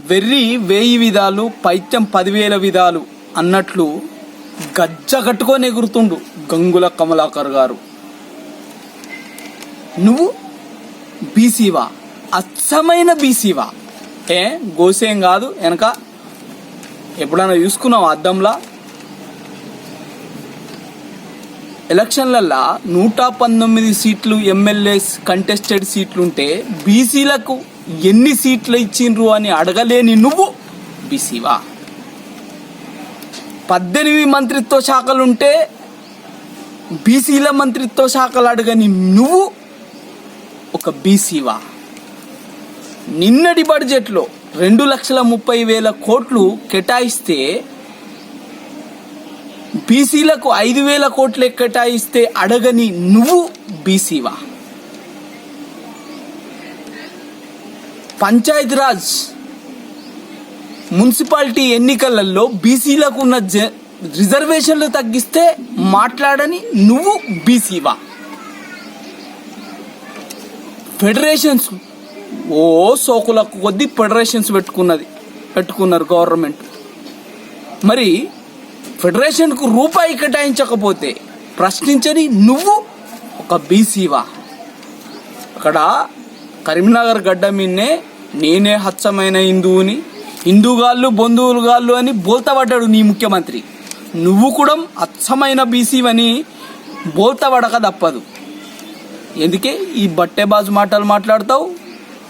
వెర్రి 1000 విధాలు పైత్యం 10,000 విధాలు అన్నట్లు గజ్జ కట్టుకొని ఎగురుతుండు గంగుల కమలాకర్ గారు. నువ్వు బీసీవా? అచ్చమైన బీసీవా? గోసేం కాదు వెనక ఎప్పుడైనా చూసుకున్నావు అద్దంలా? ఎలక్షన్లల్లా 119 సీట్లు ఎమ్మెల్యేస్ కంటెస్టెడ్ సీట్లుంటే బీసీలకు ఎన్ని సీట్లు ఇచ్చిండ్రు అని అడగలేని నువ్వు బీసీవా? 18 మంత్రిత్వ శాఖలుంటే బీసీల మంత్రిత్వ శాఖలు అడగని నువ్వు ఒక బీసీవా? నిన్నటి బడ్జెట్లో 2,30,000 కోట్లు కేటాయిస్తే బీసీలకు 5,000 కోట్లు కేటాయిస్తే అడగని నువ్వు బీసీవా? పంచాయతీరాజ్ మున్సిపాలిటీ ఎన్నికలలో బీసీలకు ఉన్న రిజర్వేషన్లు తగ్గిస్తే మాట్లాడని నువ్వు బీసీవా? ఫెడరేషన్స్ సోకులకు కొద్దీ ఫెడరేషన్స్ పెట్టుకున్నారు గవర్నమెంట్. మరి ఫెడరేషన్కు రూపాయి కేటాయించకపోతే ప్రశ్నించని నువ్వు ఒక బీసీవా? అక్కడ కరీంనగర్ గడ్డ మీదనే నేనే హచ్చమైన హిందువుని, హిందూగాళ్ళు బంధువులుగాళ్ళు అని బోల్తపడ్డాడు నీ ముఖ్యమంత్రి. నువ్వు కూడా అచ్చమైన బీసీవని బోల్తపడక తప్పదు. ఎందుకే ఈ బట్టెబాజు మాటలు మాట్లాడతావు?